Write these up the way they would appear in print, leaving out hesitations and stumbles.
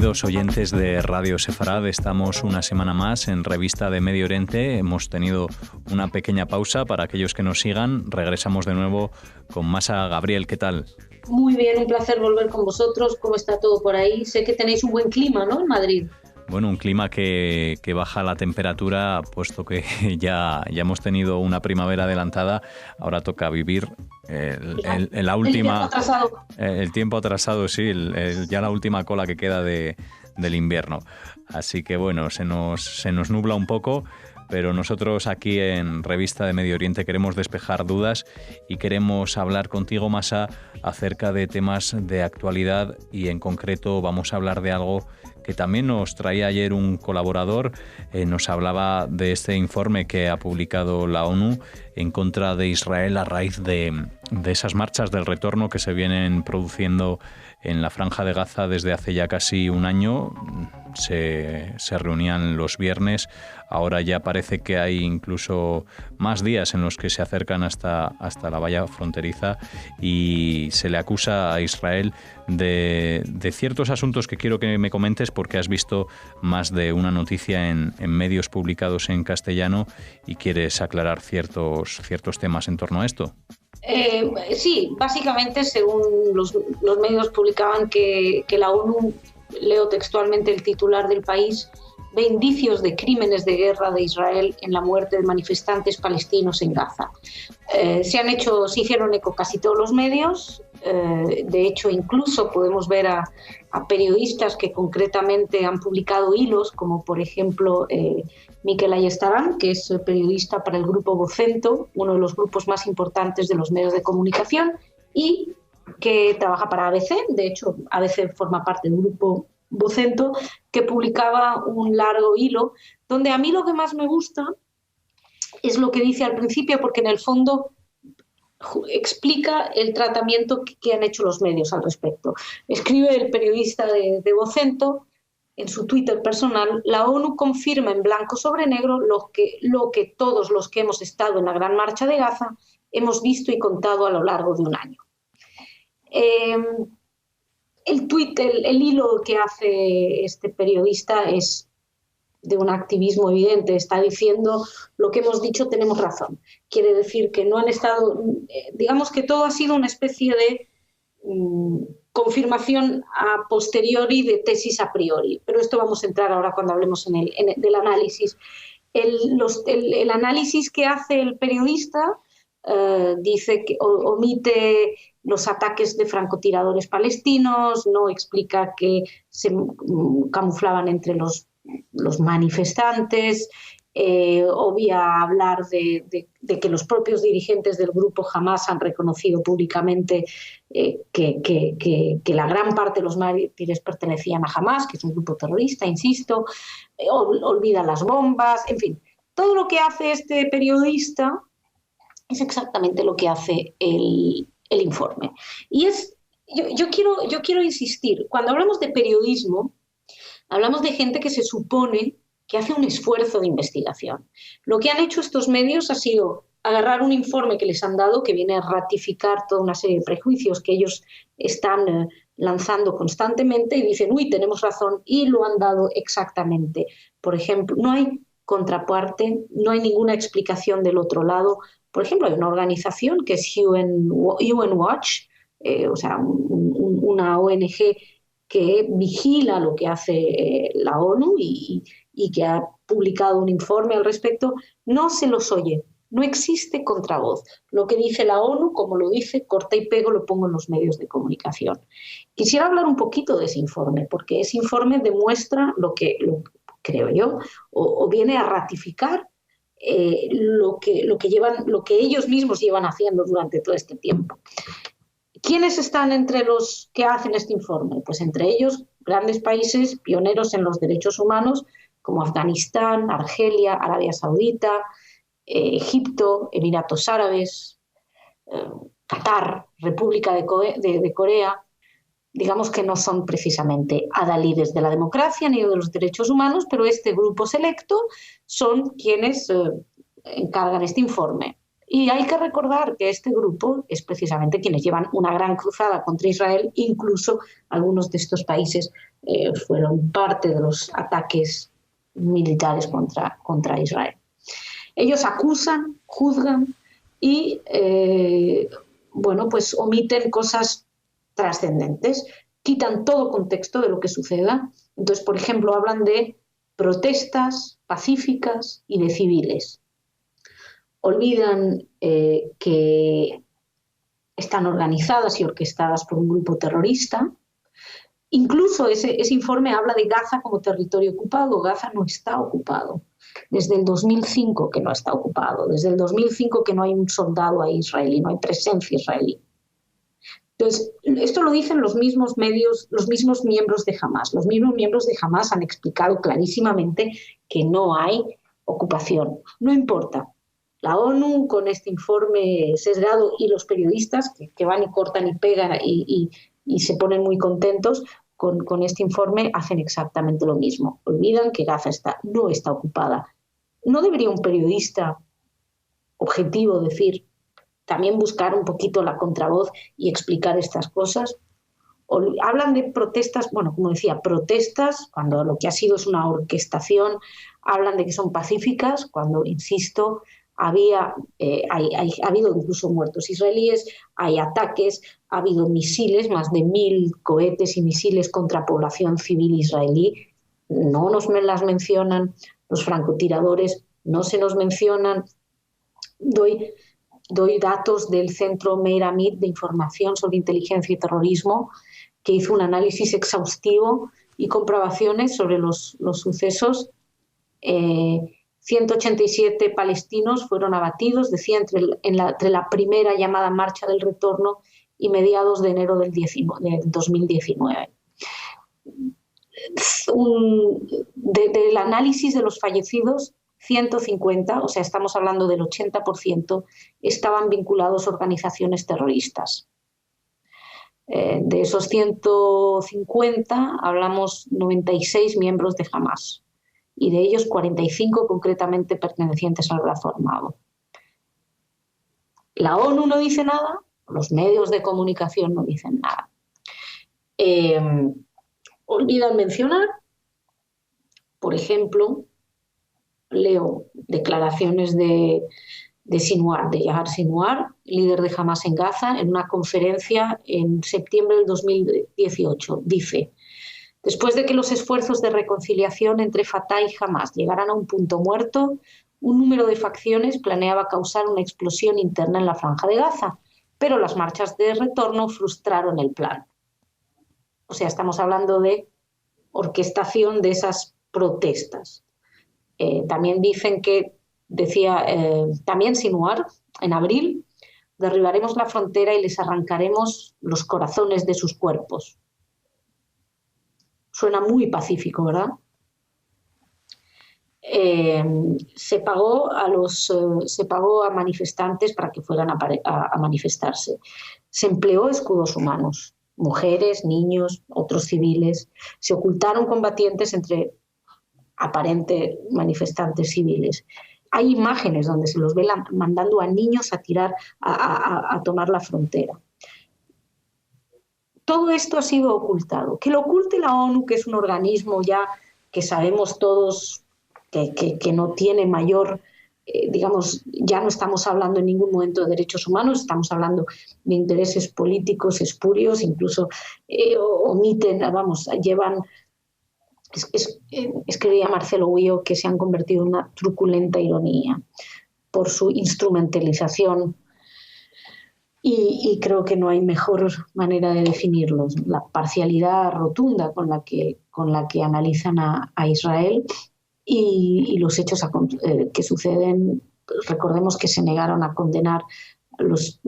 Queridos oyentes de Radio Sefarad, estamos una semana más en Revista de Medio Oriente. Hemos tenido una pequeña pausa para aquellos que nos sigan. Regresamos de nuevo con Masa. Gabriel, ¿qué tal? Muy bien, un placer volver con vosotros. ¿Cómo está todo por ahí? Sé que tenéis un buen clima, ¿no?, en Madrid. Bueno, un clima que baja la temperatura, puesto que ya hemos tenido una primavera adelantada. Ahora toca vivir la última... El tiempo atrasado, sí, ya la última cola que queda del invierno. Así que bueno, se nos nubla un poco, pero nosotros aquí en Revista de Medio Oriente queremos despejar dudas y queremos hablar contigo, Masa, acerca de temas de actualidad, y en concreto vamos a hablar de algo que también nos traía ayer un colaborador. Nos hablaba de este informe que ha publicado la ONU en contra de Israel a raíz de esas marchas del retorno que se vienen produciendo en la Franja de Gaza desde hace ya casi un año. Se reunían los viernes, ahora ya parece que hay incluso más días en los que se acercan hasta la valla fronteriza, y se le acusa a Israel de ciertos asuntos que quiero que me comentes, porque has visto más de una noticia en medios publicados en castellano y quieres aclarar ciertos temas en torno a esto. Sí, básicamente, según los medios publicaban que la ONU, leo textualmente el titular del país, ve indicios de crímenes de guerra de Israel en la muerte de manifestantes palestinos en Gaza. Se hicieron eco casi todos los medios. De hecho, incluso podemos ver a periodistas que concretamente han publicado hilos, como por ejemplo Mikel Ayestarán, que es periodista para el grupo Vocento, uno de los grupos más importantes de los medios de comunicación, y que trabaja para ABC. De hecho, ABC forma parte del grupo Vocento, que publicaba un largo hilo donde a mí lo que más me gusta es lo que dice al principio, porque en el fondo explica el tratamiento que han hecho los medios al respecto. Escribe el periodista de Vocento en su Twitter personal: la ONU confirma en blanco sobre negro lo que todos los que hemos estado en la Gran Marcha de Gaza hemos visto y contado a lo largo de un año. El hilo que hace este periodista es de un activismo evidente. Está diciendo: lo que hemos dicho, tenemos razón. Quiere decir que no han estado, digamos que todo ha sido una especie de confirmación a posteriori de tesis a priori, pero esto vamos a entrar ahora cuando hablemos del análisis. El análisis que hace el periodista dice que omite los ataques de francotiradores palestinos, no explica que se camuflaban entre los manifestantes, obvia hablar de que los propios dirigentes del grupo Hamas han reconocido públicamente que la gran parte de los mártires pertenecían a Hamas, que es un grupo terrorista, insisto. Olvida las bombas, en fin. Todo lo que hace este periodista es exactamente lo que hace el informe. Y yo quiero insistir, cuando hablamos de periodismo, hablamos de gente que se supone que hace un esfuerzo de investigación. Lo que han hecho estos medios ha sido agarrar un informe que les han dado, que viene a ratificar toda una serie de prejuicios que ellos están lanzando constantemente, y dicen: uy, tenemos razón, y lo han dado exactamente. Por ejemplo, no hay contraparte, no hay ninguna explicación del otro lado. Por ejemplo, hay una organización que es UN Watch, o sea, una ONG que vigila lo que hace la ONU y que ha publicado un informe al respecto. No se los oye, no existe contravoz. Lo que dice la ONU, como lo dice, corta y pego, lo pongo en los medios de comunicación. Quisiera hablar un poquito de ese informe, porque ese informe demuestra lo que creo yo, o viene a ratificar lo que ellos mismos llevan haciendo durante todo este tiempo. ¿Quiénes están entre los que hacen este informe? Pues entre ellos grandes países pioneros en los derechos humanos como Afganistán, Argelia, Arabia Saudita, Egipto, Emiratos Árabes, Qatar, República de Corea. Digamos que no son precisamente adalides de la democracia ni de los derechos humanos, pero este grupo selecto son quienes encargan este informe. Y hay que recordar que este grupo es precisamente quienes llevan una gran cruzada contra Israel, incluso algunos de estos países fueron parte de los ataques militares contra Israel. Ellos acusan, juzgan y bueno, pues omiten cosas trascendentes, quitan todo contexto de lo que suceda. Entonces, por ejemplo, hablan de protestas pacíficas y de civiles. Olvidan que están organizadas y orquestadas por un grupo terrorista. Incluso ese informe habla de Gaza como territorio ocupado. Gaza no está ocupado. Desde el 2005 que no está ocupado. Desde el 2005 que no hay un soldado ahí israelí, no hay presencia israelí. Entonces, esto lo dicen los mismos medios, los mismos miembros de Hamás. Los mismos miembros de Hamás han explicado clarísimamente que no hay ocupación. No importa. La ONU, con este informe sesgado, y los periodistas que van y cortan y pegan y se ponen muy contentos con este informe, hacen exactamente lo mismo. Olvidan que Gaza no está ocupada. ¿No debería un periodista objetivo decir, también buscar un poquito la contravoz y explicar estas cosas? Hablan de protestas, bueno, como decía, protestas, cuando lo que ha sido es una orquestación. Hablan de que son pacíficas, cuando, insisto, ha habido incluso muertos israelíes, hay ataques, ha habido misiles, más de 1.000 cohetes y misiles contra población civil israelí. No nos las mencionan, los francotiradores no se nos mencionan. Doy datos del Centro Meir Amit de Información sobre Inteligencia y Terrorismo, que hizo un análisis exhaustivo y comprobaciones sobre los sucesos. 187 palestinos fueron abatidos, decía, entre la primera llamada Marcha del Retorno y mediados de enero del 2019. Del análisis de los fallecidos, 150, o sea, estamos hablando del 80%, estaban vinculados a organizaciones terroristas. De esos 150, hablamos 96 miembros de Hamás, y de ellos 45 concretamente pertenecientes al brazo armado. La ONU no dice nada, los medios de comunicación no dicen nada. Olvidan mencionar, por ejemplo, leo declaraciones de Sinwar, de Yahya Sinwar, líder de Hamás en Gaza, en una conferencia en septiembre del 2018. Dice: después de que los esfuerzos de reconciliación entre Fatah y Hamás llegaran a un punto muerto, un número de facciones planeaba causar una explosión interna en la franja de Gaza, pero las marchas de retorno frustraron el plan. O sea, estamos hablando de orquestación de esas protestas. También dicen que, decía también Sinwar, en abril, derribaremos la frontera y les arrancaremos los corazones de sus cuerpos. Suena muy pacífico, ¿verdad? Se pagó a manifestantes para que fueran a manifestarse. Se empleó escudos humanos, mujeres, niños, otros civiles. Se ocultaron combatientes entre aparentes manifestantes civiles. Hay imágenes donde se los ve mandando a niños a tirar, a tomar la frontera. Todo esto ha sido ocultado. Que lo oculte la ONU, que es un organismo ya que sabemos todos que no tiene mayor, digamos, ya no estamos hablando en ningún momento de derechos humanos, estamos hablando de intereses políticos espurios, incluso omiten, vamos, llevan... Escribía Marcelo Huío que se han convertido en una truculenta ironía por su instrumentalización, y creo que no hay mejor manera de definirlos. La parcialidad rotunda con la que analizan a Israel y los hechos que suceden. Recordemos que se negaron a condenar los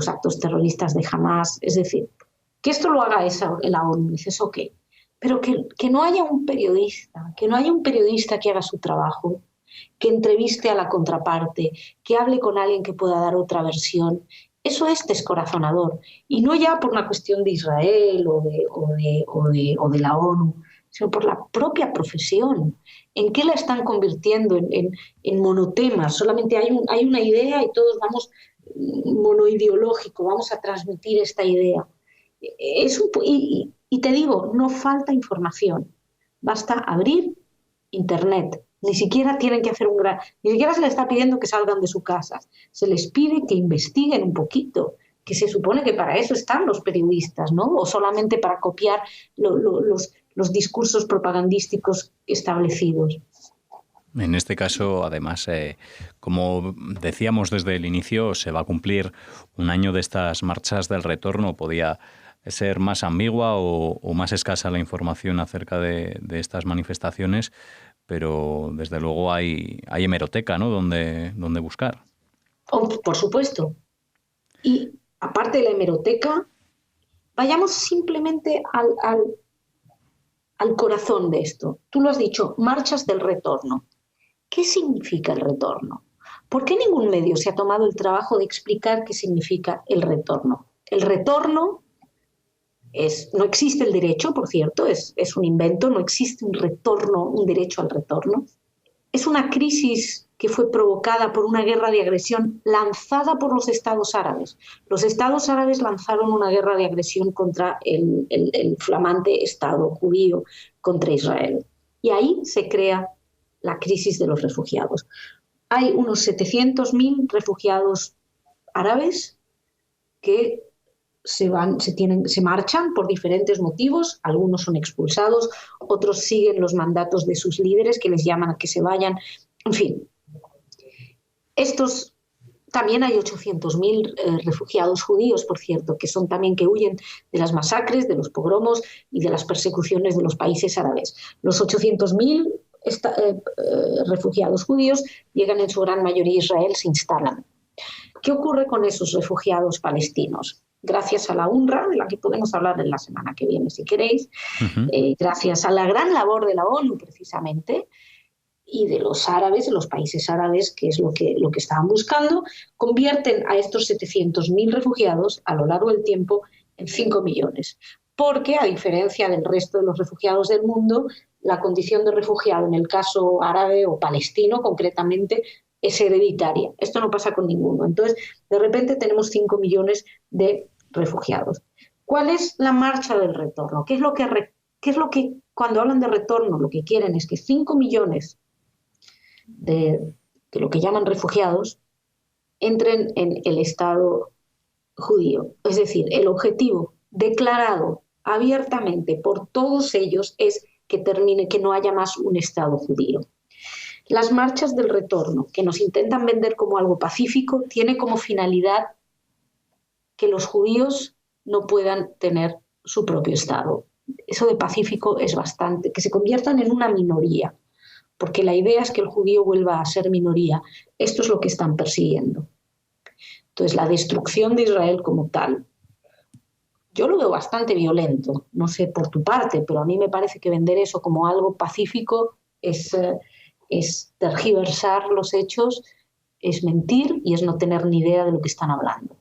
actos terroristas de Hamás. Es decir, que esto lo haga la ONU, dices, ok, pero que no haya un periodista, que haga su trabajo, que entreviste a la contraparte, que hable con alguien que pueda dar otra versión. Eso es descorazonador, y no ya por una cuestión de Israel o de la ONU, sino por la propia profesión. ¿En qué la están convirtiendo? En monotemas. Solamente hay una idea y todos vamos monoideológico, vamos a transmitir esta idea. Y te digo, no falta información. Basta abrir Internet. Ni siquiera tienen que hacer ni siquiera se les está pidiendo que salgan de su casa. Se les pide que investiguen un poquito, que se supone que para eso están los periodistas, ¿no? O solamente para copiar los discursos propagandísticos establecidos. En este caso, además, como decíamos desde el inicio, se va a cumplir un año de estas marchas del retorno. ¿Podía ser más ambigua o más escasa la información acerca de estas manifestaciones? Pero desde luego hay hemeroteca, ¿no?, donde buscar. Por supuesto. Y aparte de la hemeroteca, vayamos simplemente al corazón de esto. Tú lo has dicho, marchas del retorno. ¿Qué significa el retorno? ¿Por qué ningún medio se ha tomado el trabajo de explicar qué significa el retorno? El retorno no existe el derecho, por cierto, es un invento, no existe un retorno, un derecho al retorno. Es una crisis que fue provocada por una guerra de agresión lanzada por los Estados árabes. Los Estados árabes lanzaron una guerra de agresión contra el flamante Estado judío, contra Israel. Y ahí se crea la crisis de los refugiados. Hay unos 700.000 refugiados árabes que se marchan por diferentes motivos, algunos son expulsados, otros siguen los mandatos de sus líderes que les llaman a que se vayan, en fin. También hay 800.000 refugiados judíos, por cierto, que son también que huyen de las masacres, de los pogromos y de las persecuciones de los países árabes. Los 800.000 refugiados judíos llegan en su gran mayoría a Israel, se instalan. ¿Qué ocurre con esos refugiados palestinos? Gracias a la UNRWA, de la que podemos hablar en la semana que viene si queréis, gracias a la gran labor de la ONU precisamente, y de los árabes, de los países árabes, que es lo que estaban buscando, convierten a estos 700.000 refugiados a lo largo del tiempo en 5 millones. Porque, a diferencia del resto de los refugiados del mundo, la condición de refugiado en el caso árabe o palestino concretamente es hereditaria. Esto no pasa con ninguno. Entonces, de repente tenemos 5 millones de refugiados. ¿Cuál es la marcha del retorno? ¿Qué es lo que cuando hablan de retorno, lo que quieren es que 5 millones de lo que llaman refugiados entren en el Estado judío? Es decir, el objetivo declarado abiertamente por todos ellos es que no haya más un Estado judío. Las marchas del retorno, que nos intentan vender como algo pacífico, tiene como finalidad que los judíos no puedan tener su propio Estado. Eso de pacífico es bastante, que se conviertan en una minoría, porque la idea es que el judío vuelva a ser minoría. Esto es lo que están persiguiendo. Entonces, la destrucción de Israel como tal, yo lo veo bastante violento, no sé por tu parte, pero a mí me parece que vender eso como algo pacífico es tergiversar los hechos, es mentir y es no tener ni idea de lo que están hablando.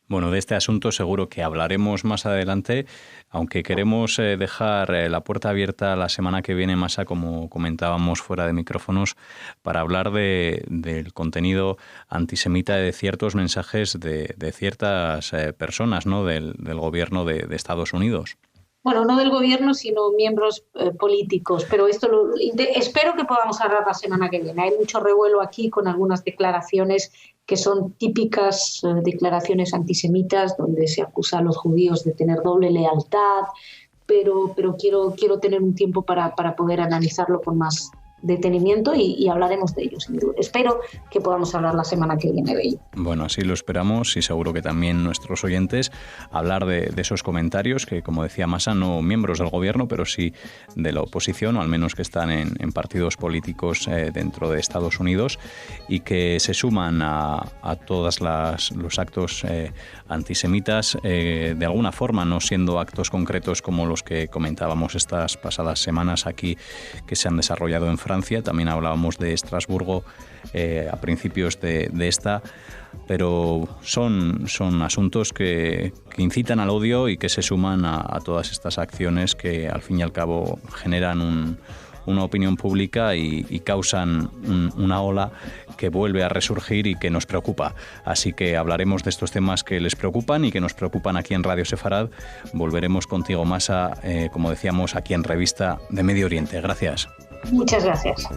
Bueno, de este asunto seguro que hablaremos más adelante, aunque queremos dejar la puerta abierta la semana que viene, Masa, como comentábamos fuera de micrófonos, para hablar del contenido antisemita de ciertos mensajes de ciertas personas, ¿no?, del gobierno de Estados Unidos. Bueno, no del gobierno, sino miembros políticos, pero espero que podamos hablar la semana que viene. Hay mucho revuelo aquí con algunas declaraciones que son típicas declaraciones antisemitas, donde se acusa a los judíos de tener doble lealtad, pero quiero tener un tiempo para poder analizarlo con más detenimiento y hablaremos de ello, sin duda. Espero que podamos hablar la semana que viene de ello. Bueno, así lo esperamos y seguro que también nuestros oyentes hablar de esos comentarios que, como decía Masa, no miembros del gobierno, pero sí de la oposición, o al menos que están en partidos políticos dentro de Estados Unidos y que se suman a todos los actos antisemitas, de alguna forma, no siendo actos concretos como los que comentábamos estas pasadas semanas aquí que se han desarrollado en Francia, Francia, también hablábamos de Estrasburgo a principios de esta, pero son asuntos que incitan al odio y que se suman a todas estas acciones que al fin y al cabo generan una opinión pública y causan una ola que vuelve a resurgir y que nos preocupa. Así que hablaremos de estos temas que les preocupan y que nos preocupan aquí en Radio Sefarad. Volveremos contigo, Masa, como decíamos, aquí en Revista de Medio Oriente. Gracias. Muchas gracias.